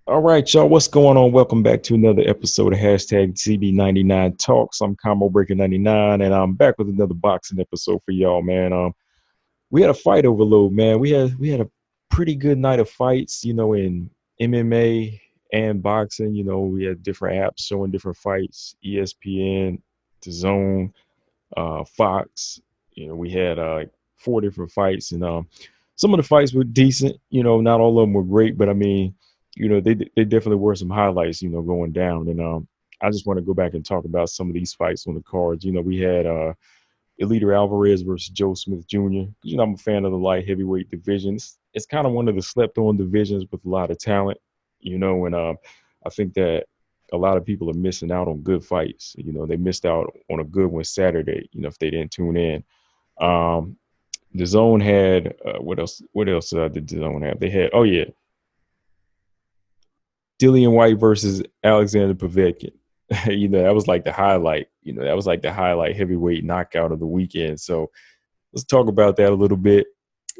All right, y'all. What's going on? Welcome back to another episode of hashtag CB99 Talks. I'm Combo Breaker 99, and I'm back with another boxing episode for y'all, man. We had a fight overload, man. We had a pretty good night of fights, in MMA and boxing. We had different apps showing different fights, ESPN, The Zone, Fox. We had like four different fights, and some of the fights were decent. Not all of them were great, but I mean, they definitely were some highlights. Going down, and I just want to go back and talk about some of these fights on the cards. We had Eleider Alvarez versus Joe Smith Jr. I'm a fan of the light heavyweight division. It's kind of one of the slept-on divisions with a lot of talent. And I think that a lot of people are missing out on good fights. They missed out on a good one Saturday. If they didn't tune in. Um, the Zone had what else? What else did the Zone have? They had Dillian Whyte versus Alexander Povetkin. That was like the highlight. That was like the highlight heavyweight knockout of the weekend. So let's talk about that a little bit.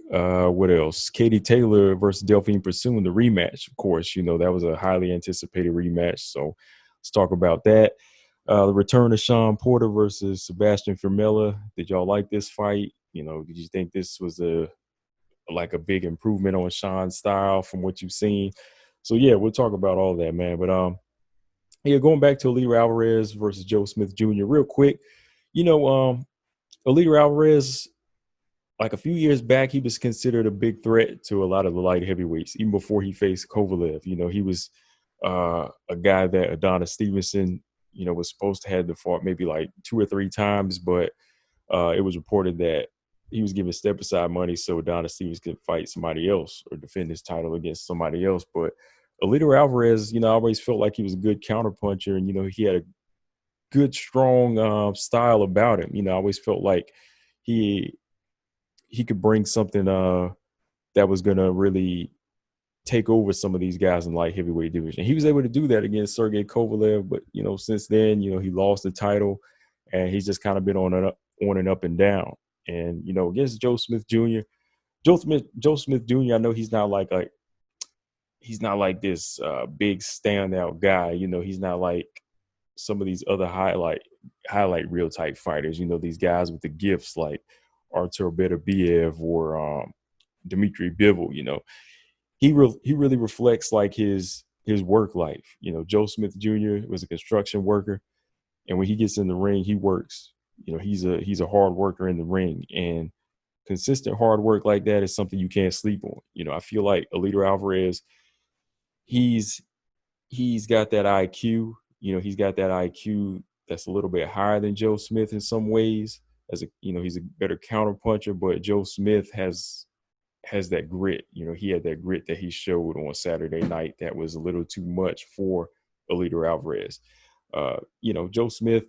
What else? Katie Taylor versus Delfine Persoon, the rematch. Of course, that was a highly anticipated rematch. So let's talk about that. The return of Shawn Porter versus Sebastian Formella. Did y'all like this fight? Did you think this was a big improvement on Shawn's style from what you've seen? So yeah, we'll talk about all that, man. But yeah, going back to Eleider Alvarez versus Joe Smith Jr. real quick. Eleider Alvarez, like a few years back, he was considered a big threat to a lot of the light heavyweights, even before he faced Kovalev. He was a guy that Adonis Stevenson, was supposed to have the fought maybe like two or three times, but it was reported that he was given step aside money so Adonis Stevens could fight somebody else or defend his title against somebody else. But Eleider Alvarez, I always felt like he was a good counterpuncher, and he had a good, strong style about him. I always felt like he could bring something that was gonna really take over some of these guys in light heavyweight division. He was able to do that against Sergey Kovalev, but since then, he lost the title, and he's just kind of been on and up and down. And against Joe Smith Jr., Joe Smith Jr. I know he's not like this big standout guy. He's not like some of these other highlight real type fighters. These guys with the gifts like Artur Beterbiev or Dmitry Bivol. He really reflects like his work life. Joe Smith Jr. was a construction worker, and when he gets in the ring, he works. He's a hard worker in the ring, and consistent hard work like that is something you can't sleep on. I feel like Eleider Alvarez, he's got that IQ. He's got that IQ that's a little bit higher than Joe Smith in some ways. As he's a better counterpuncher, but Joe Smith has that grit. He had that grit that he showed on Saturday night that was a little too much for Eleider Alvarez. Joe Smith,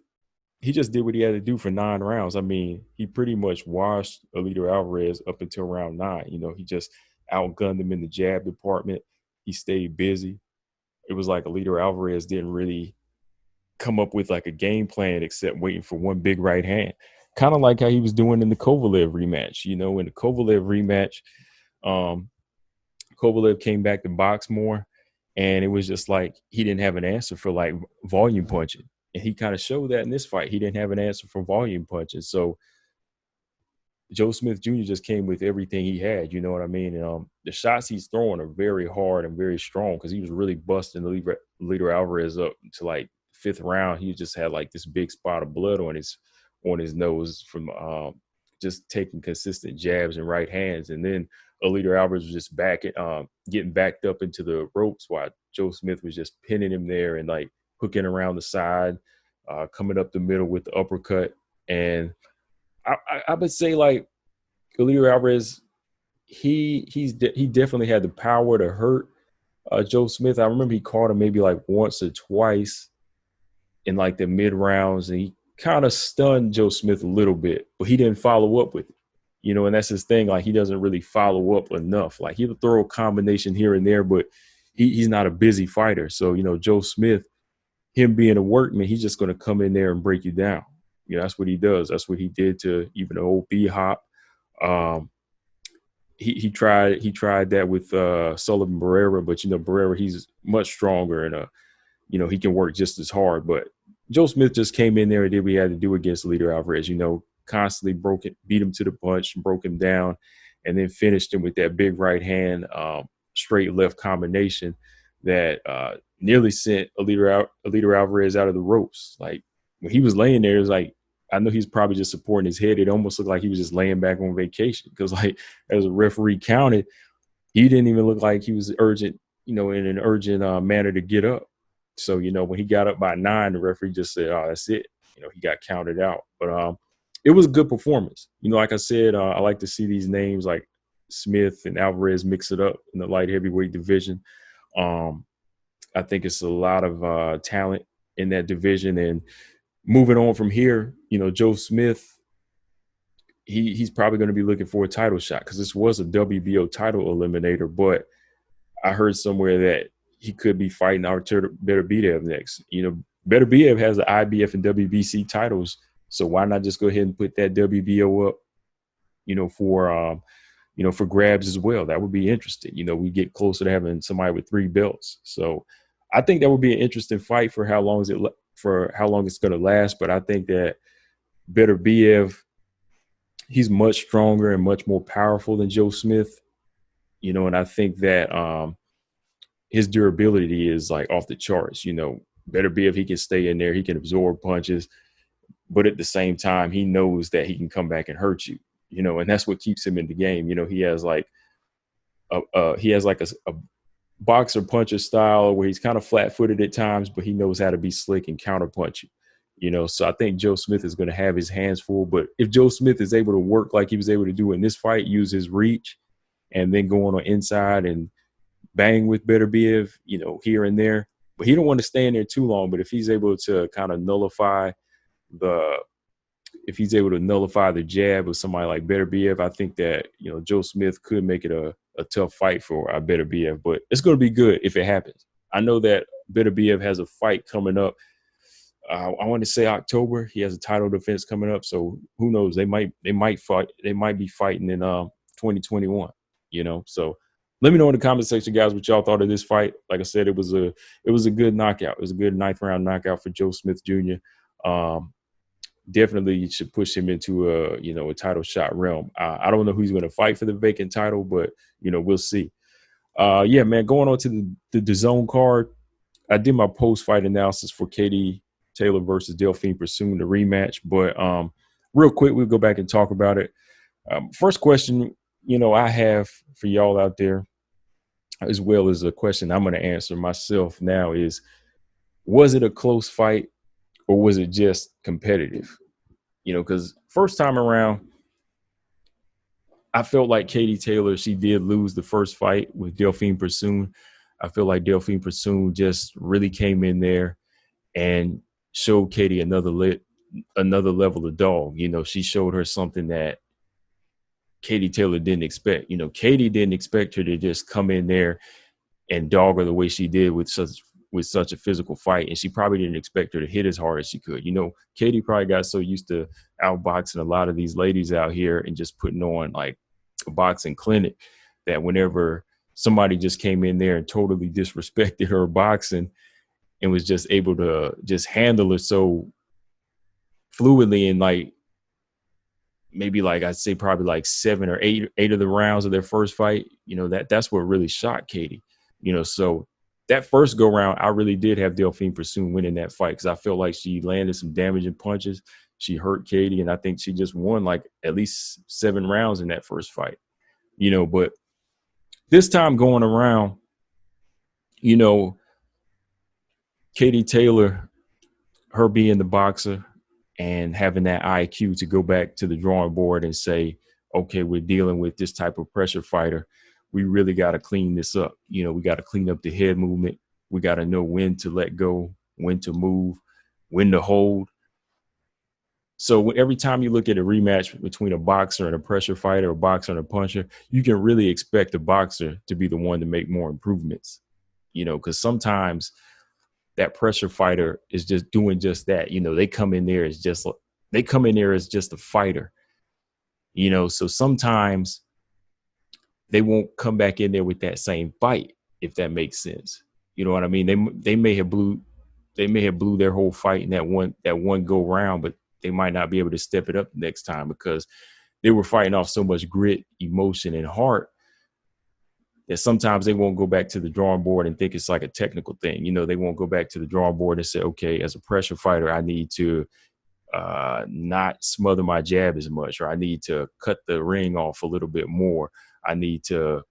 he just did what he had to do for 9 rounds. I mean, he pretty much washed Eleider Alvarez up until round 9. He just outgunned him in the jab department. He stayed busy. It was like Eleider Alvarez didn't really come up with like a game plan except waiting for one big right hand. Kind of like how he was doing in the Kovalev rematch. In the Kovalev rematch, Kovalev came back to box more, and it was just like he didn't have an answer for like volume punching. And he kind of showed that in this fight. He didn't have an answer for volume punching. So Joe Smith Jr. just came with everything he had. You know what I mean? And the shots he's throwing are very hard and very strong because he was really busting the leader Alvarez up to like 5th round. He just had like this big spot of blood on his nose from just taking consistent jabs and right hands. And then Eleider Alvarez was just getting backed up into the ropes while Joe Smith was just pinning him there and like hooking around the side, coming up the middle with the uppercut. And I would say like Eleider Alvarez, he definitely had the power to hurt Joe Smith. I remember he caught him maybe like once or twice in like the mid rounds, and he kind of stunned Joe Smith a little bit, but he didn't follow up with it. And that's his thing. Like he doesn't really follow up enough. Like he'll throw a combination here and there, but he's not a busy fighter. So Joe Smith, him being a workman, he's just going to come in there and break you down. That's what he does. That's what he did to even the old B-Hop. he tried that with Sullivan Barrera, but Barrera, he's much stronger and he can work just as hard. But Joe Smith just came in there and did what he had to do against Eleider Alvarez. Constantly beat him to the punch, broke him down, and then finished him with that big right hand, straight left combination that nearly sent Eleider Alvarez out of the ropes. Like when he was laying there, it was like, I know he's probably just supporting his head. It almost looked like he was just laying back on vacation because, like, as a referee counted, he didn't even look like he was urgent, in an urgent manner to get up. So, when he got up by 9, the referee just said, "Oh, that's it." He got counted out. But it was a good performance. Like I said, I like to see these names like Smith and Alvarez mix it up in the light heavyweight division. I think it's a lot of talent in that division. And moving on from here, Joe Smith, he's probably going to be looking for a title shot because this was a WBO title eliminator. But I heard somewhere that he could be fighting Artur Beterbiev next. Beterbiev has the IBF and WBC titles, so why not just go ahead and put that WBO up, for grabs as well? That would be interesting. We get closer to having somebody with 3 belts. So I think that would be an interesting fight for how long it's going to last. But I think that Beterbiev, he's much stronger and much more powerful than Joe Smith, and I think that his durability is like off the charts. Beterbiev, he can stay in there, he can absorb punches, but at the same time, he knows that he can come back and hurt you, and that's what keeps him in the game. He has like a boxer puncher style where he's kind of flat-footed at times, but he knows how to be slick and counterpunch you. So I think Joe Smith is going to have his hands full. But if Joe Smith is able to work like he was able to do in this fight, use his reach, and then go on inside and bang with Beterbiev, here and there, but he don't want to stay in there too long. But if he's able to kind of nullify the jab of somebody like Beterbiev, I think that, Joe Smith could make it a tough fight for Beterbiev, but it's going to be good if it happens. I know that Beterbiev has a fight coming up. I want to say October. He has a title defense coming up, so who knows? They might fight. They might be fighting in 2021. So let me know in the comment section, guys, what y'all thought of this fight. Like I said, it was a good knockout. It was a good 9th round knockout for Joe Smith Jr. Definitely should push him into a title shot realm. I don't know who's going to fight for the vacant title, but we'll see. Yeah, man. Going on to the DAZN card, I did my post-fight analysis for Katie Taylor versus Delfine Persoon, the rematch. But real quick, we'll go back and talk about it. First question, I have for y'all out there, as well as a question I'm going to answer myself now, is, was it a close fight or was it just competitive? Because first time around, I felt like Katie Taylor, she did lose the first fight with Delfine Persoon. I feel like Delfine Persoon just really came in there and showed Katie another level of dog. She showed her something that Katie Taylor didn't expect. Katie didn't expect her to just come in there and dog her the way she did with such a physical fight, and she probably didn't expect her to hit as hard as she could. Katie probably got so used to outboxing a lot of these ladies out here and just putting on like a boxing clinic that whenever somebody just came in there and totally disrespected her boxing and was just able to just handle it so fluidly, and like maybe like I'd say probably like 7 or 8 of the rounds of their first fight, that's what really shocked Katie. So that first go round, I really did have Delfine Persoon winning that fight because I felt like she landed some damaging punches. She hurt Katie, and I think she just won like at least 7 rounds in that first fight. But this time going around, Katie Taylor, her being the boxer and having that IQ to go back to the drawing board and say, okay, we're dealing with this type of pressure fighter. We really got to clean this up. We got to clean up the head movement. We got to know when to let go, when to move, when to hold. So every time you look at a rematch between a boxer and a pressure fighter, a boxer and a puncher, you can really expect the boxer to be the one to make more improvements, because sometimes that pressure fighter is just doing just that. They come in there as just a fighter, so sometimes they won't come back in there with that same bite, if that makes sense. You know what I mean? They may have blew their whole fight in that one go round, but they might not be able to step it up next time because they were fighting off so much grit, emotion, and heart that sometimes they won't go back to the drawing board and think it's like a technical thing. You know, they won't go back to the drawing board and say, okay, as a pressure fighter, I need to not smother my jab as much, or I need to cut the ring off a little bit more. I need to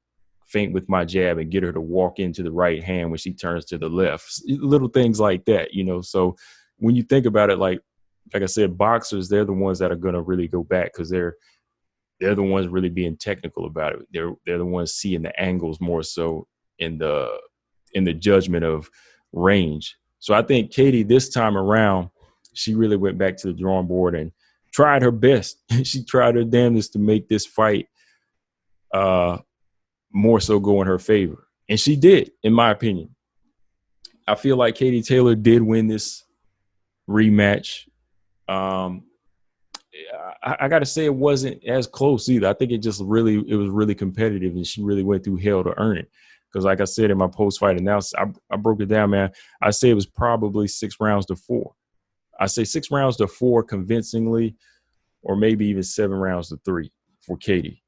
feint with my jab and get her to walk into the right hand when she turns to the left. Little things like that, you know. So when you think about it, like I said, boxers, they're the ones that are going to really go back because they're the ones really being technical about it. They're the ones seeing the angles more so in the judgment of range. So I think Katie this time around, she really went back to the drawing board and tried her best. She tried her damnedest to make this fight more so go in her favor. And she did, in my opinion. I feel like Katie Taylor did win this rematch. I got to say it wasn't as close either. I think it was really competitive, and she really went through hell to earn it. Because like I said in my post-fight analysis, I broke it down, man. I say it was probably 6 rounds to 4. I say 6 rounds to 4 convincingly, or maybe even 7 rounds to 3 for Katie.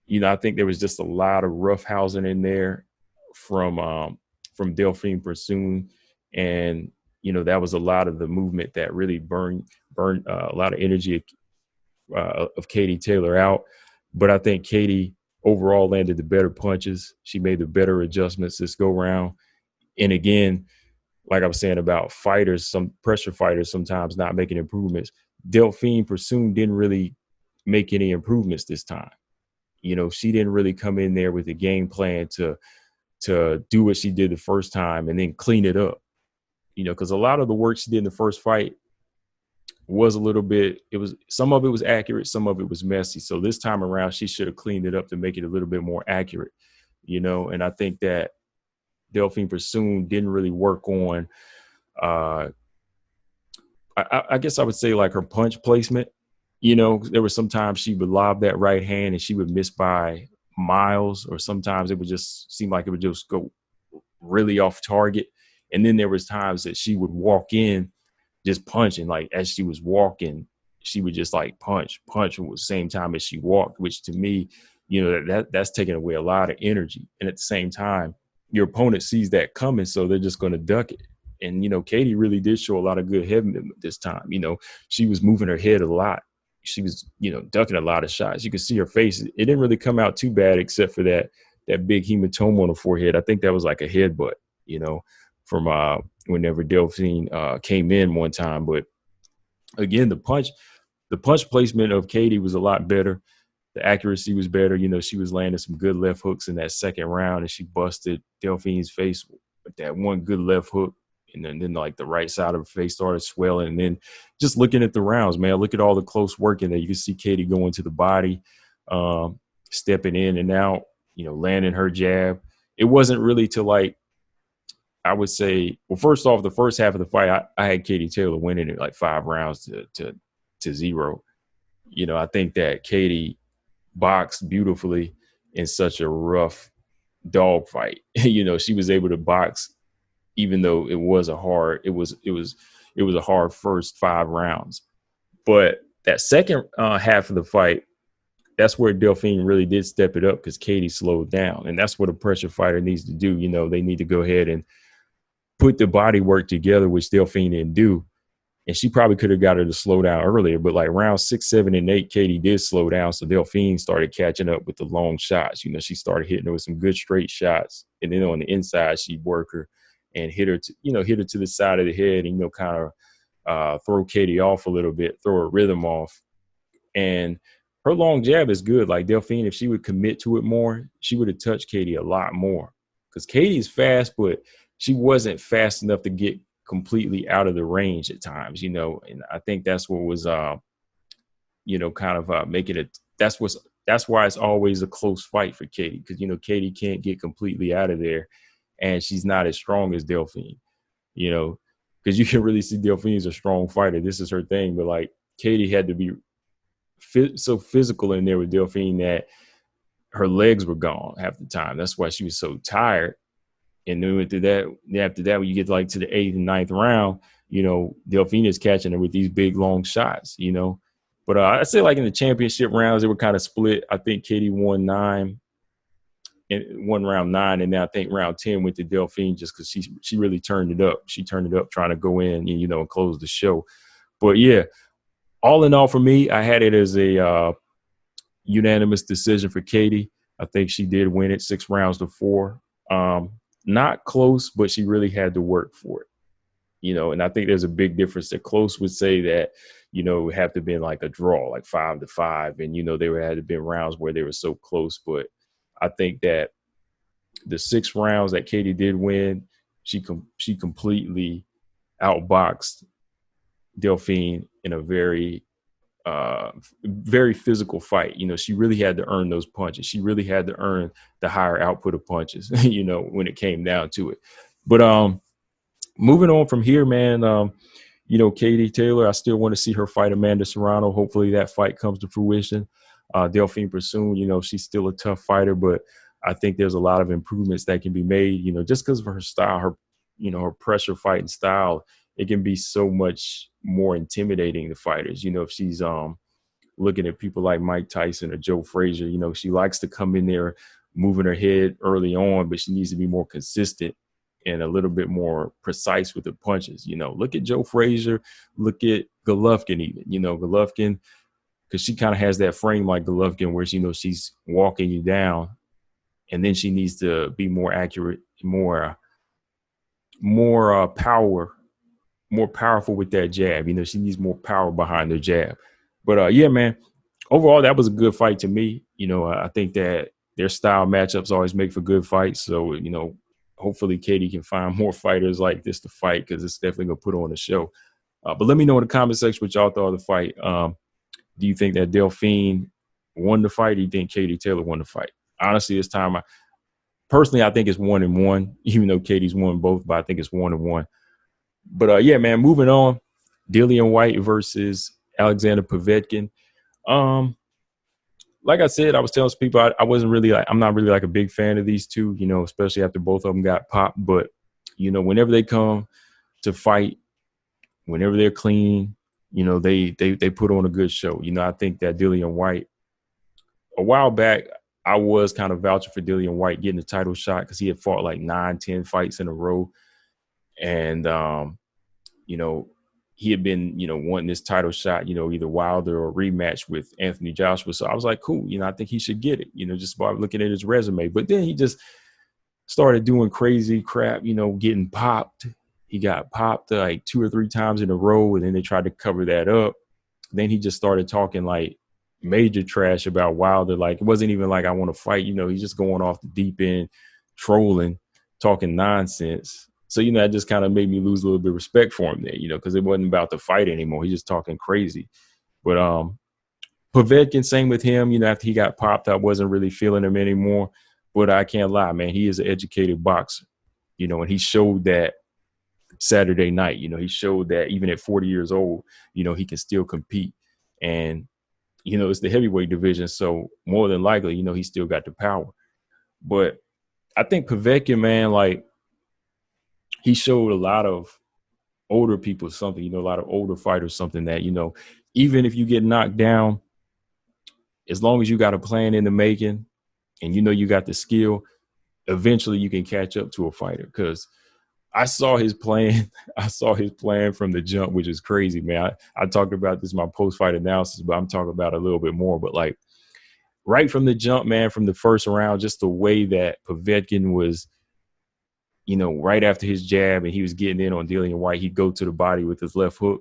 You know, I think there was just a lot of roughhousing in there from Delfine Persoon, and you know that was a lot of the movement that really burned a lot of energy of Katie Taylor out. But I think Katie overall landed the better punches. She made the better adjustments this go round. And again, like I was saying about fighters, some pressure fighters sometimes not making improvements. Delfine Persoon didn't really make any improvements this time. You know, she didn't really come in there with a game plan to do what she did the first time and then clean it up. You know, because a lot of the work she did in the first fight was a little bit, some of it was accurate, some of it was messy. So this time around, she should have cleaned it up to make it a little bit more accurate, you know. And I think that Delfine Persoon didn't really work on, I guess I would say like her punch placement. You know, there were sometimes she would lob that right hand and she would miss by miles, or sometimes it would just seem like it would just go really off target. And then there was times that she would walk in just punching, like as she was walking, she would just like punch at the same time as she walked, which to me, you know, that's taking away a lot of energy. And at the same time, your opponent sees that coming, so they're just going to duck it. And, you know, Katie really did show a lot of good head movement this time. You know, she was moving her head a lot. She was, you know, ducking a lot of shots. You could see her face. It didn't really come out too bad except for that big hematoma on the forehead. I think that was like a headbutt, you know, from whenever Delfine came in one time. But again, the punch placement of Katie was a lot better. The accuracy was better. You know, she was landing some good left hooks in that second round, and she busted Delfine's face with that one good left hook. And then like the right side of her face started swelling. And then just looking at the rounds, man, look at all the close work in there. You can see Katie going to the body, stepping in and out, you know, landing her jab. It wasn't really to like, I would say, well, first off, the first half of the fight, I had Katie Taylor winning it like 5 rounds to 0. You know, I think that Katie boxed beautifully in such a rough dog fight. You know, she was able to box even though it was a hard first 5 rounds. But that second half of the fight, that's where Delfine really did step it up because Katie slowed down. And that's what a pressure fighter needs to do. You know, they need to go ahead and put the body work together, which Delfine didn't do. And she probably could have got her to slow down earlier. But like round 6, 7, and 8, Katie did slow down. So Delfine started catching up with the long shots. You know, she started hitting her with some good straight shots. And then on the inside, she'd work her and hit her to the side of the head and, you know, kind of throw Katie off a little bit, throw her rhythm off. And her long jab is good. Like Delfine, if she would commit to it more, she would have touched Katie a lot more. Because Katie's fast, but she wasn't fast enough to get completely out of the range at times, you know. And I think that's what was, you know, kind of making it. That's why it's always a close fight for Katie, because, you know, Katie can't get completely out of there. And she's not as strong as Delfine, you know, because you can really see Delfine's a strong fighter. This is her thing. But like Katie had to be so physical in there with Delfine that her legs were gone half the time. That's why she was so tired. And then after that, when you get like to the 8th and ninth round, Delfine is catching her with these big long shots. But I'd say like in the championship rounds, they were kind of split. I think Katie won round 9, and then I think round 10 went to Delfine just because she really turned it up. She turned it up trying to go in and close the show. But yeah, all in all for me, I had it as a unanimous decision for Katie. I think she did win it 6 rounds to 4. Not close, but she really had to work for it. And I think there's a big difference that close would say that, it would have to be like a draw, like 5-5. And, there had to be rounds where they were so close. But I think that the 6 rounds that Katie did win, she completely outboxed Delfine in a very, very physical fight. She really had to earn those punches. She really had to earn the higher output of punches, when it came down to it. But moving on from here, man, Katie Taylor, I still want to see her fight Amanda Serrano. Hopefully that fight comes to fruition. Delfine Persoon, she's still a tough fighter, but I think there's a lot of improvements that can be made, just because of her style, her pressure fighting style. It can be so much more intimidating to fighters. If she's looking at people like Mike Tyson or Joe Frazier, she likes to come in there moving her head early on, but she needs to be more consistent and a little bit more precise with the punches. Look at Joe Frazier, look at Golovkin even. Golovkin, because she kind of has that frame like Golovkin where she's walking you down, and then she needs to be more accurate, more powerful with that jab. She needs more power behind her jab. But yeah, man, overall, that was a good fight to me. I think that their style matchups always make for good fights. So, hopefully Katie can find more fighters like this to fight, because it's definitely going to put on a show. But let me know in the comment section what y'all thought of the fight. Do you think that Delfine won the fight? Or do you think Katie Taylor won the fight? Honestly, this time, personally, I think it's 1-1, even though Katie's won both, but I think it's 1-1. But yeah, man, moving on. Dillian Whyte versus Alexander Povetkin. Like I said, I was telling some people I'm not really like a big fan of these two, especially after both of them got popped. But, whenever they come to fight, whenever they're clean, they put on a good show. I think that Dillian Whyte, a while back, I was kind of vouching for Dillian Whyte getting the title shot because he had fought like 9-10 fights in a row. And, he had been, wanting this title shot, either Wilder or rematch with Anthony Joshua. So I was like, cool, I think he should get it, just by looking at his resume. But then he just started doing crazy crap, getting popped. He got popped like 2 or 3 times in a row, and then they tried to cover that up. Then he just started talking like major trash about Wilder. Like, it wasn't even like I want to fight, he's just going off the deep end, trolling, talking nonsense. So, that just kind of made me lose a little bit of respect for him there, because it wasn't about the fight anymore. He's just talking crazy. But Povetkin, same with him. After he got popped, I wasn't really feeling him anymore. But I can't lie, man. He is an educated boxer, and he showed that Saturday night. He showed that even at 40 years old, he can still compete. And, it's the heavyweight division. So more than likely, he still got the power. But I think Povetkin, man, like, he showed a lot of older people something, a lot of older fighters something that, even if you get knocked down, as long as you got a plan in the making and you got the skill, eventually you can catch up to a fighter. Because I saw his plan. I saw his plan from the jump, which is crazy, man. I talked about this in my post-fight analysis, but I'm talking about it a little bit more. But like right from the jump, man, from the first round, just the way that Povetkin was, right after his jab and he was getting in on Dillian Whyte, he'd go to the body with his left hook.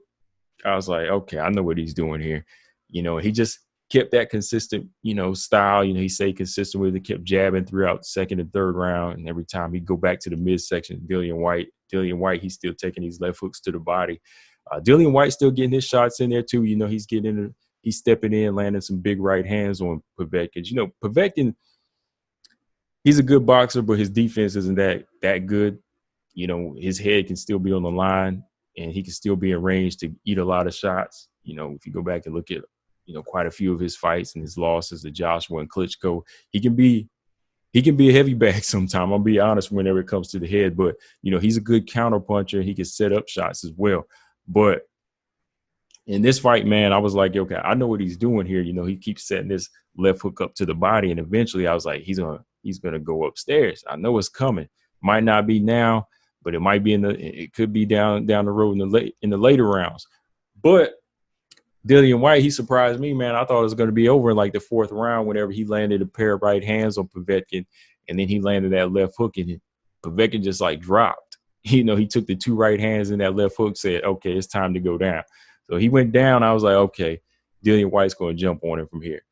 I was like, okay, I know what he's doing here. He just kept that consistent, style. He stayed consistent with it, kept jabbing throughout the second and third round. And every time he'd go back to the midsection, Dillian Whyte, he's still taking these left hooks to the body. Dillian Whyte still getting his shots in there too. He's stepping in, landing some big right hands on Povetkin. Povetkin, he's a good boxer, but his defense isn't that good. His head can still be on the line, and he can still be in range to eat a lot of shots. If you go back and look at quite a few of his fights and his losses to Joshua and Klitschko. He can be a heavy bag sometime. I'll be honest whenever it comes to the head, but he's a good counter puncher. He can set up shots as well. But in this fight, man, I was like, okay, I know what he's doing here. He keeps setting this left hook up to the body, and eventually I was like, he's gonna go upstairs. I know it's coming. Might not be now, but it might be it could be down the road in the later rounds. But Dillian Whyte, he surprised me, man. I thought it was going to be over in like the fourth round whenever he landed a pair of right hands on Povetkin, and then he landed that left hook, and Povetkin just like dropped. He took the two right hands in that left hook, said, okay, it's time to go down. So he went down. I was like, okay, Dillian Whyte's going to jump on him from here.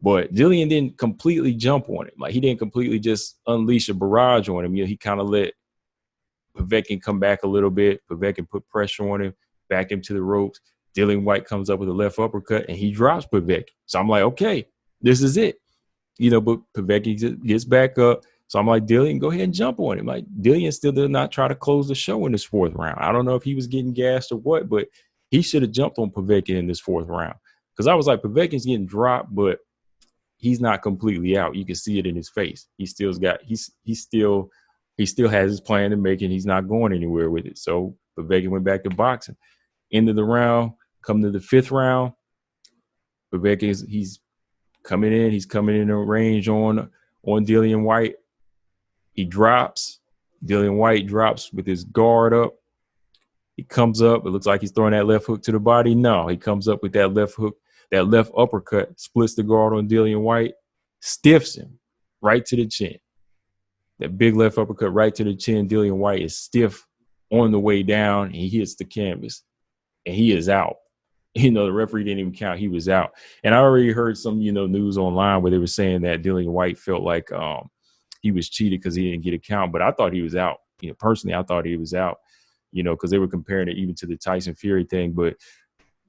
But Dillian didn't completely jump on him. Like, he didn't completely just unleash a barrage on him. He kind of let Povetkin come back a little bit. Povetkin put pressure on him, back him to the ropes. Dillian Whyte comes up with a left uppercut, and he drops Povetkin. So I'm like, okay, this is it. But Povetkin gets back up. So I'm like, Dillian, go ahead and jump on him. Like, Dillian still did not try to close the show in this fourth round. I don't know if he was getting gassed or what, but he should have jumped on Povetkin in this fourth round. Because I was like, Povetkin's getting dropped, but he's not completely out. You can see it in his face. He still has his plan to make it. He's not going anywhere with it. So Povetkin went back to boxing. End of the round, come to the fifth round. Povetkin, he's coming in. He's coming in a range on Dillian Whyte. He drops. Dillian Whyte drops with his guard up. He comes up. It looks like he's throwing that left hook to the body. No, he comes up with that left hook, that left uppercut, splits the guard on Dillian Whyte, stiffs him right to the chin. That big left uppercut right to the chin. Dillian Whyte is stiff on the way down. And he hits the canvas, and he is out. The referee didn't even count. He was out. And I already heard some, news online where they were saying that Dillian Whyte felt like he was cheated because he didn't get a count. But I thought he was out. Personally, I thought he was out, because they were comparing it even to the Tyson Fury thing. But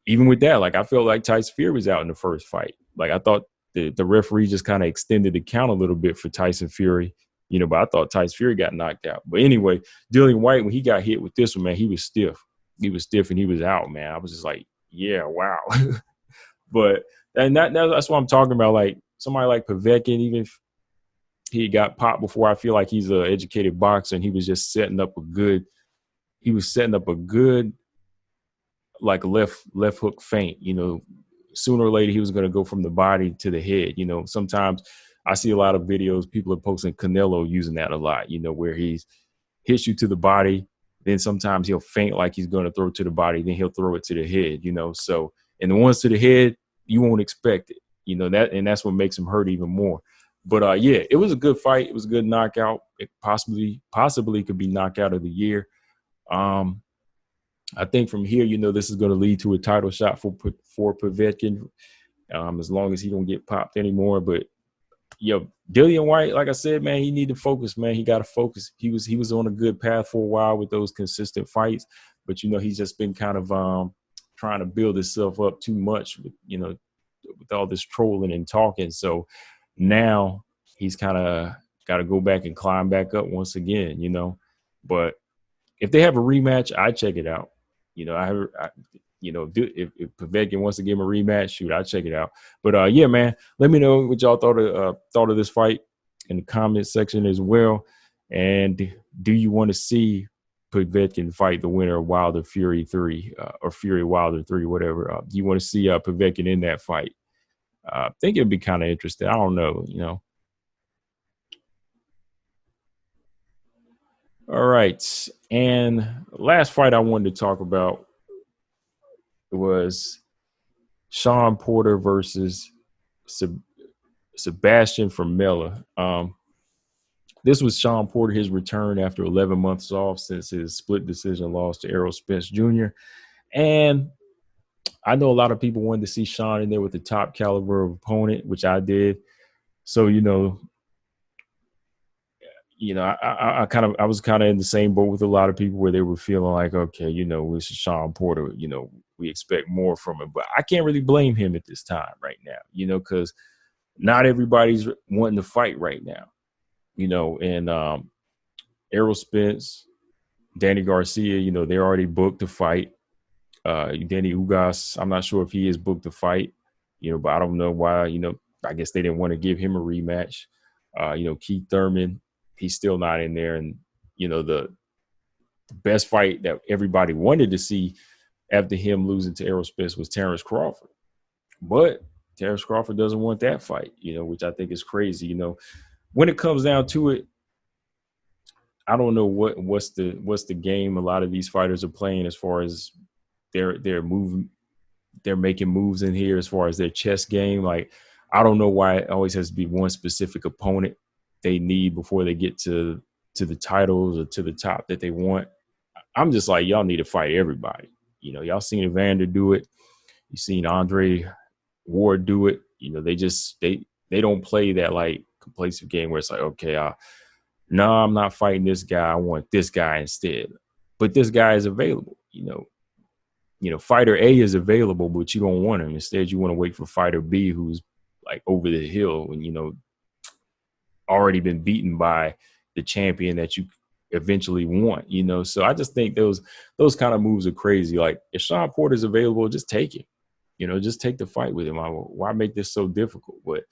even with that, like, I felt like Tyson Fury was out in the first fight. Like, I thought the referee just kind of extended the count a little bit for Tyson Fury, but I thought Tyson Fury got knocked out. But anyway, Dillian Whyte, when he got hit with this one, man, he was stiff. He was stiff and he was out, man. I was just like, yeah, wow. But that's what I'm talking about. Like, somebody like Povetkin, even if he got popped before, I feel like he's an educated boxer, and he was just setting up a good like left hook feint. Sooner or later he was going to go from the body to the head. Sometimes I see a lot of videos, people are posting Canelo using that a lot, where he's hits you to the body, then sometimes he'll feint like he's going to throw it to the body, then he'll throw it to the head, so, and the ones to the head, you won't expect it, that's what makes him hurt even more. But yeah, it was a good fight. It was a good knockout. It possibly could be knockout of the year. I think from here, this is going to lead to a title shot for Povetkin, as long as he don't get popped anymore. But Dillian Whyte, like I said, man, he need to focus, man. He got to focus. He was on a good path for a while with those consistent fights, but he's just been kind of trying to build himself up too much with with all this trolling and talking. So now he's kind of got to go back and climb back up once again, But if they have a rematch, I check it out. If Povetkin wants to give him a rematch, shoot, I'll check it out. But yeah, man, let me know what y'all thought of this fight in the comment section as well. And do you want to see Povetkin fight the winner of Wilder Fury 3 or Fury Wilder 3, whatever? Do you want to see Povetkin in that fight? I think it'd be kind of interesting. I don't know, All right. And last fight I wanted to talk about was Shawn Porter versus Sebastian Formella. This was Shawn Porter, his return after 11 months off since his split decision loss to Errol Spence Jr. And I know a lot of people wanted to see Shawn in there with the top caliber of opponent, which I did. So, I was kind of in the same boat with a lot of people where they were feeling like, okay, this is Shawn Porter, we expect more from him. But I can't really blame him at this time right now, because not everybody's wanting to fight right now, and Errol Spence, Danny Garcia, they're already booked to fight. Danny Ugas, I'm not sure if he is booked to fight. but I don't know why, I guess they didn't want to give him a rematch. Keith Thurman, he's still not in there. And, the best fight that everybody wanted to see after him losing to Aerospace was Terrence Crawford. But Terrence Crawford doesn't want that fight, which I think is crazy. When it comes down to it, I don't know what's the game a lot of these fighters are playing as far as their moving. They're making moves in here as far as their chess game. Like, I don't know why it always has to be one specific opponent they need before they get to the titles or to the top that they want. I'm just like, y'all need to fight everybody. Y'all seen Evander do it. You seen Andre Ward do it. They don't play that like complacent game where it's like, okay, no, I'm not fighting this guy. I want this guy instead. But this guy is available. Fighter A is available, but you don't want him. Instead, you want to wait for fighter B, who's like over the hill and, already been beaten by the champion that you eventually want, So I just think those kind of moves are crazy. Like, if Shawn Porter's available, just take it. Just take the fight with him. Why make this so difficult? But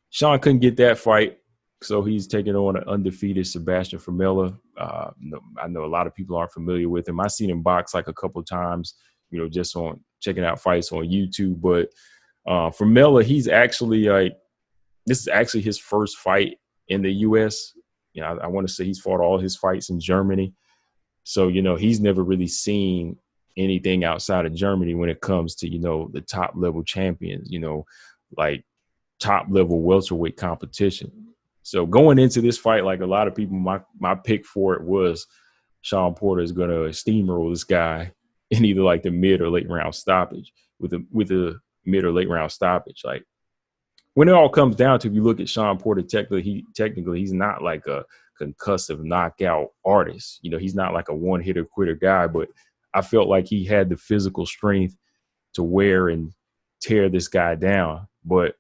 Shawn couldn't get that fight, so he's taking on an undefeated Sebastian Formella. I know a lot of people aren't familiar with him. I've seen him box like a couple of times, just on checking out fights on YouTube. But Formella, he's actually this is actually his first fight in the U.S. I want to say he's fought all his fights in Germany. So, he's never really seen anything outside of Germany when it comes to, the top level champions, like top level welterweight competition. So going into this fight, like a lot of people, my pick for it was Shawn Porter is going to steamroll this guy in either like the mid or late round stoppage with a mid or late round stoppage. Like, when it all comes down to, if you look at Shawn Porter, technically he's not like a concussive knockout artist. He's not like a one hitter quitter guy, but I felt like he had the physical strength to wear and tear this guy down. But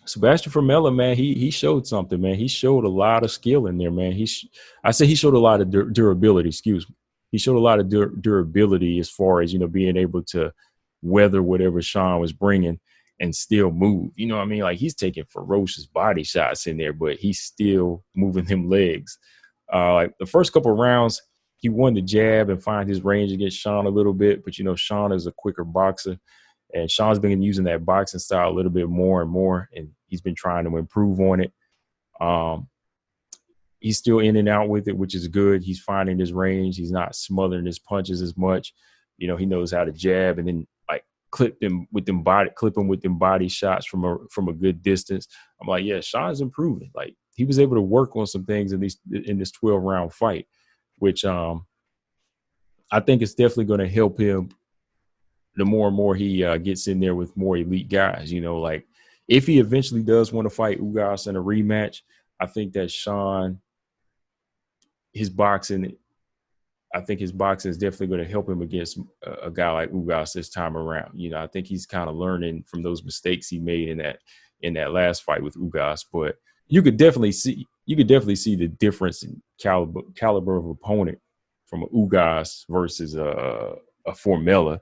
Sebastian Formella, man, he showed something, man. He showed a lot of skill in there, man. He showed a lot of durability. Excuse me. He showed a lot of durability as far as, being able to weather whatever Shawn was bringing and still move. You know what I mean? Like, he's taking ferocious body shots in there, but he's still moving them legs. Like the first couple of rounds, he won the jab and find his range against Shawn a little bit. But, Shawn is a quicker boxer. And Shawn's been using that boxing style a little bit more and more, and he's been trying to improve on it. He's still in and out with it, which is good. He's finding his range. He's not smothering his punches as much. He knows how to jab and then like clip him with them body shots from a good distance. I'm like, yeah, Shawn's improving. Like, he was able to work on some things in this 12-round fight, which I think it's definitely going to help him the more and more he gets in there with more elite guys. Like, if he eventually does want to fight Ugas in a rematch, I think that Shawn, his boxing is definitely going to help him against a guy like Ugas this time around. I think he's kind of learning from those mistakes he made in that last fight with Ugas. But you could definitely see the difference in caliber of opponent from an Ugas versus a Formella.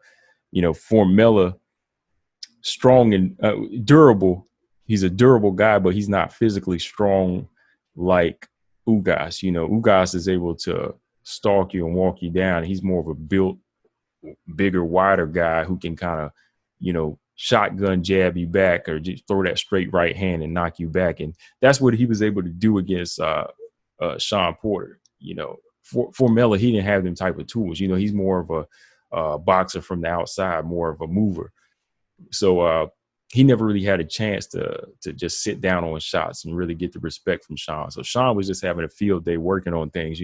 Formella, strong and durable. He's a durable guy, but he's not physically strong like Ugas. Ugas is able to stalk you and walk you down. He's more of a built, bigger, wider guy who can kind of, shotgun jab you back or just throw that straight right hand and knock you back. And that's what he was able to do against Shawn Porter. Formella, he didn't have them type of tools. He's more of a boxer from the outside, more of a mover. So he never really had a chance to just sit down on shots and really get the respect from Shawn. So Shawn was just having a field day working on things,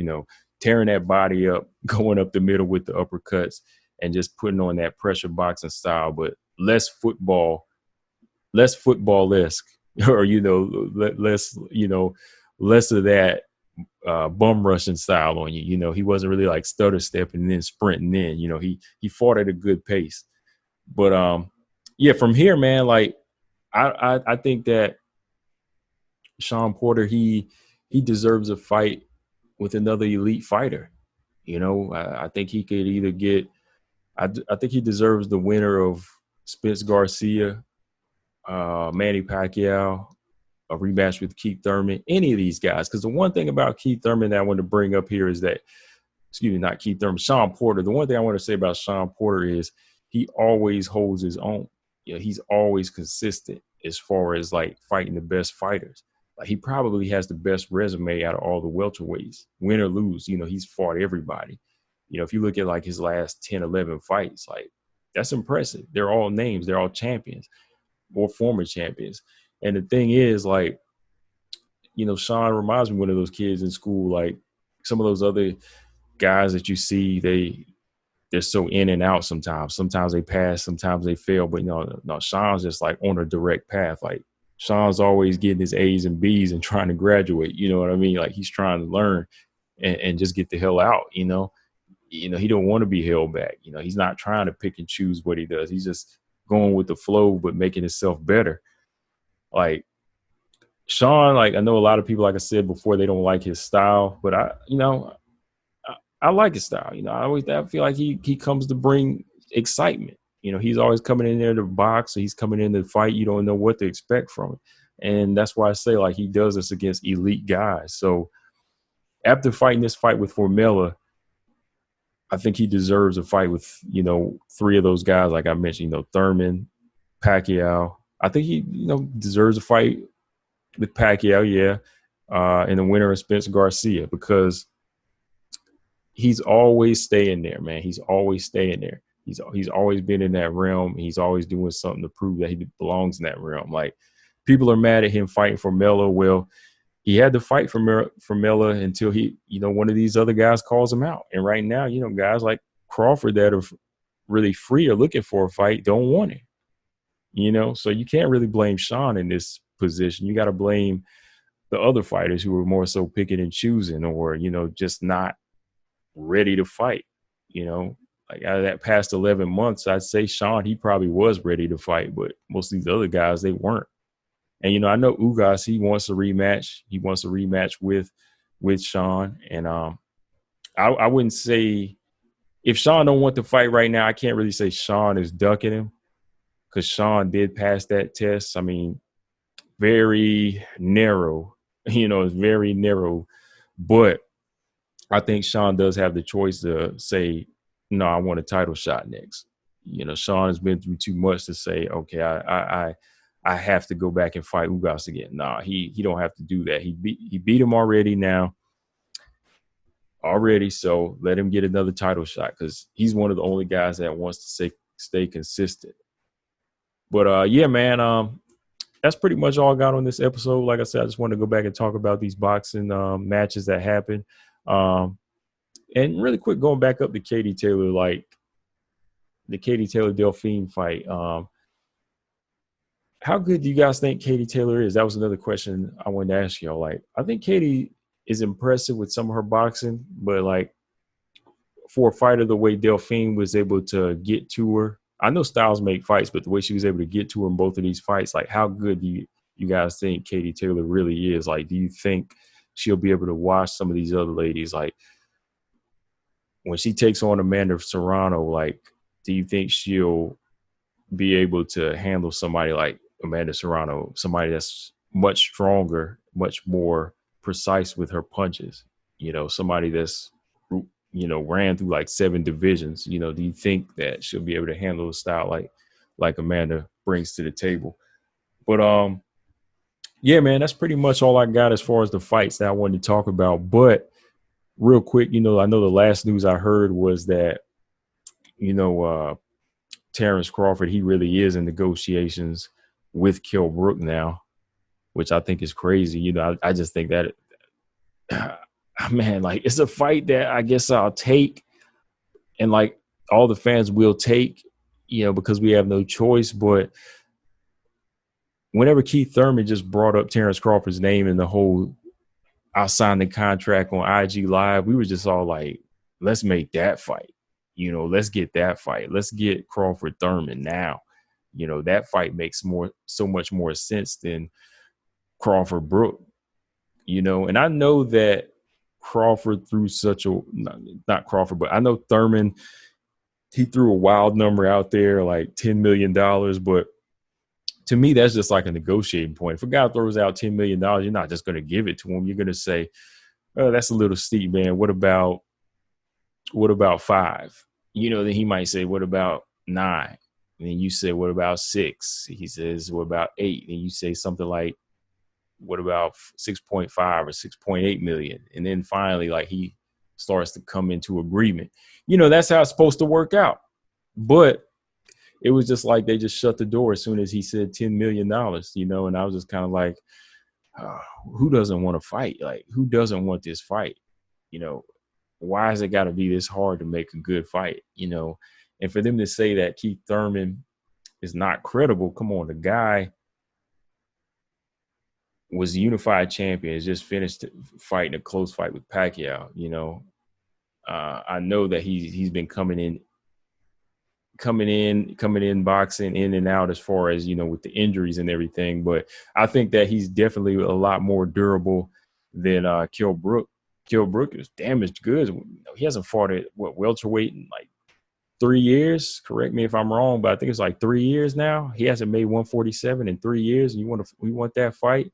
tearing that body up, going up the middle with the uppercuts and just putting on that pressure boxing style, but less football-esque or, less of that bum rushing style on you. He wasn't really like stutter stepping and then sprinting in. He fought at a good pace. But yeah, from here, man, like I think that Shawn Porter, he deserves a fight with another elite fighter. I think he could either get I think he deserves the winner of Spence Garcia, Manny Pacquiao, a rematch with Keith Thurman, any of these guys. Because the one thing about Keith Thurman that I want to bring up here is that, excuse me, not Keith Thurman, Shawn Porter. The one thing I want to say about Shawn Porter is he always holds his own. You know, he's always consistent as far as like fighting the best fighters. Like he probably has the best resume out of all the welterweights, win or lose. You know, he's fought everybody. You know, if you look at like his last 10, 11 fights, like that's impressive. They're all names. They're all champions or former champions. And the thing is, like, you know, Shawn reminds me of one of those kids in school, like some of those other guys that you see, they're so in and out sometimes. Sometimes they pass, sometimes they fail. But no, Shawn's just like on a direct path. Like Shawn's always getting his A's and B's and trying to graduate. You know what I mean? Like he's trying to learn and just get the hell out, you know. You know, he don't want to be held back. You know, he's not trying to pick and choose what he does. He's just going with the flow, but making himself better. Like Shawn, like I know a lot of people, like I said before, they don't like his style, but I like his style. You know, I feel like he comes to bring excitement. You know, he's always coming in there to box, or he's coming in to fight. You don't know what to expect from him. And that's why I say like he does this against elite guys. So after fighting this fight with Formella, I think he deserves a fight with, you know, three of those guys, like I mentioned, you know, Thurman, Pacquiao. I think he, you know, deserves a fight with Pacquiao, yeah. And the winner is Spence Garcia, because he's always staying there, man. He's always staying there. He's always been in that realm. He's always doing something to prove that he belongs in that realm. Like people are mad at him fighting for Melo. Well, he had to fight for Melo until he, you know, one of these other guys calls him out. And right now, you know, guys like Crawford that are really free or looking for a fight don't want it. You know, so you can't really blame Shawn in this position. You got to blame the other fighters who are more so picking and choosing, or, you know, just not ready to fight. You know, like out of that past 11 months, I'd say Shawn, he probably was ready to fight, but most of these other guys, they weren't. And, you know, I know Ugas, he wants a rematch. He wants a rematch with Shawn. And I wouldn't say, if Shawn don't want to fight right now, I can't really say Shawn is ducking him, because Shawn did pass that test. I mean, very narrow, you know, it's very narrow. But I think Shawn does have the choice to say, no, I want a title shot next. You know, Shawn has been through too much to say, okay, I have to go back and fight Ugas again. Nah, he don't have to do that. He beat him already now. Already, so let him get another title shot, because he's one of the only guys that wants to stay consistent. But yeah, man, that's pretty much all I got on this episode. Like I said, I just want to go back and talk about these boxing matches that happened. And really quick, going back up to Katie Taylor, like the Katie Taylor Delfine fight. How good do you guys think Katie Taylor is? That was another question I wanted to ask y'all. Like, I think Katie is impressive with some of her boxing, but like for a fighter, the way Delfine was able to get to her, I know styles make fights, but the way she was able to get to her in both of these fights, like how good do you guys think Katie Taylor really is? Like, do you think she'll be able to watch some of these other ladies? Like, when she takes on Amanda Serrano, like, do you think she'll be able to handle somebody like Amanda Serrano, somebody that's much stronger, much more precise with her punches? You know, somebody that's, you know, ran through like 7 divisions. You know, do you think that she'll be able to handle a style like Amanda brings to the table? But yeah, man, that's pretty much all I got as far as the fights that I wanted to talk about. But real quick, you know, I know the last news I heard was that, you know, Terrence Crawford, he really is in negotiations with Kell Brook now, which I think is crazy. You know, I just think that, man, like it's a fight that I guess I'll take, and like all the fans will take, you know, because we have no choice. But whenever Keith Thurman just brought up Terrence Crawford's name and the whole "I'll sign the contract" on IG Live, we were just all like, let's make that fight. You know, let's get that fight. Let's get Crawford Thurman now. You know, that fight makes so much more sense than Crawford Brook. You know, and I know that Crawford threw such a, not Crawford, but I know Thurman, he threw a wild number out there, like $10 million. But to me, that's just like a negotiating point. If a guy throws out $10 million, you're not just going to give it to him. You're going to say, oh, that's a little steep, man. What about 5? Then he might say, what about 9? And then you say, what about 6? He says, what about 8? And you say something like, what about 6.5 or 6.8 million? And then finally, like, he starts to come into agreement. That's how it's supposed to work out. But it was just like they just shut the door as soon as he said $10 million, and I was just kind of like, who doesn't want to fight? Like, who doesn't want this fight? Why has it got to be this hard to make a good fight? And for them to say that Keith Thurman is not credible, come on, the guy was the unified champion, has just finished fighting a close fight with Pacquiao. I know that he's been coming in boxing in and out as far as, with the injuries and everything. But I think that he's definitely a lot more durable than Kell Brook. Kell Brook is damaged goods. He hasn't fought at welterweight in like 3 years. Correct me if I'm wrong, but I think it's like 3 years now. He hasn't made 147 in 3 years. And we want that fight.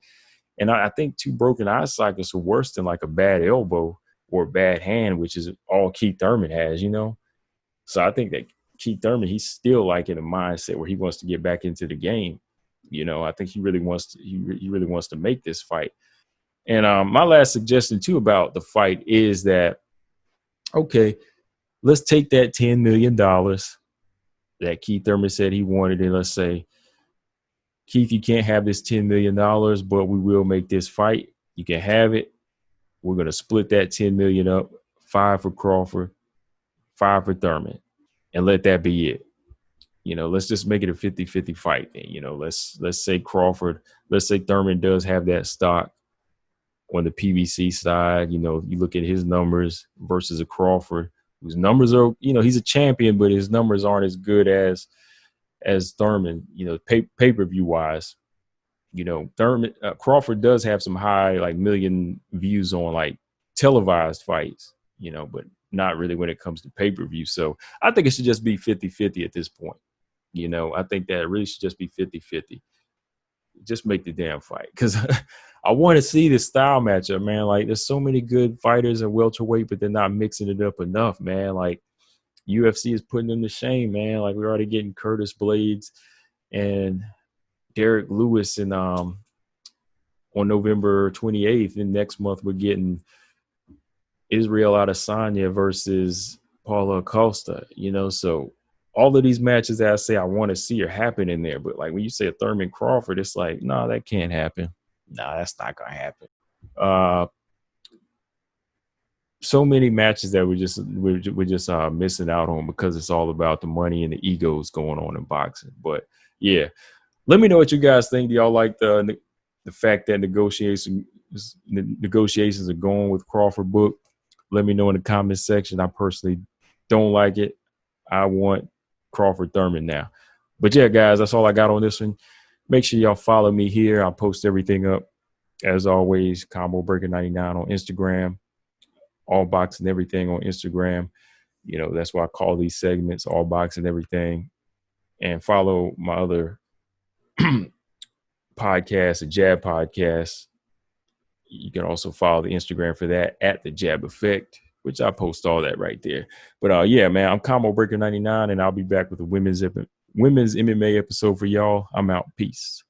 And I think 2 broken eye sockets are worse than like a bad elbow or a bad hand, which is all Keith Thurman has, So I think that Keith Thurman, he's still like in a mindset where he wants to get back into the game. I think he really wants to make this fight. And my last suggestion too about the fight is that, okay, let's take that $10 million that Keith Thurman said he wanted, and let's say, Keith, you can't have this $10 million, but we will make this fight. You can have it. We're going to split that $10 million up, 5 for Crawford, 5 for Thurman, and let that be it. Let's just make it a 50-50 fight then. Let's say Thurman does have that stock on the PBC side. You look at his numbers versus a Crawford, whose numbers are, he's a champion, but his numbers aren't as good as Thurman, pay-per-view wise. Thurman, Crawford does have some high, like, million views on like televised fights, but not really when it comes to pay-per-view. So I think it should just be 50-50 at this point. I think that it really should just be 50-50. Just make the damn fight, because I want to see this style matchup, man. Like, there's so many good fighters at welterweight, but they're not mixing it up enough, man. Like, UFC is putting them to shame, man. Like, we're already getting Curtis Blades and Derek Lewis, and on November 28th, and next month we're getting Israel Adesanya versus Paulo Costa. So all of these matches that I say I want to see are happening there. But like when you say a Thurman Crawford, it's like, no, that can't happen. No, that's not gonna happen. So many matches that we're just missing out on because it's all about the money and the egos going on in boxing. But yeah, let me know what you guys think. Do y'all like the fact that negotiations are going with Crawford Book? Let me know in the comment section. I personally don't like it. I want Crawford Thurman now. But yeah, guys, that's all I got on this one. Make sure y'all follow me here. I'll post everything up. As always, Combo Breaker 99 on Instagram. All Boxing Everything on Instagram. That's why I call these segments All Boxing Everything. And follow my other podcast, the Jab Podcast. You can also follow the Instagram for that at the Jab Effect, which I post all that right there. But yeah, man, I'm Combo Breaker 99, and I'll be back with a women's MMA episode for y'all. I'm out. Peace.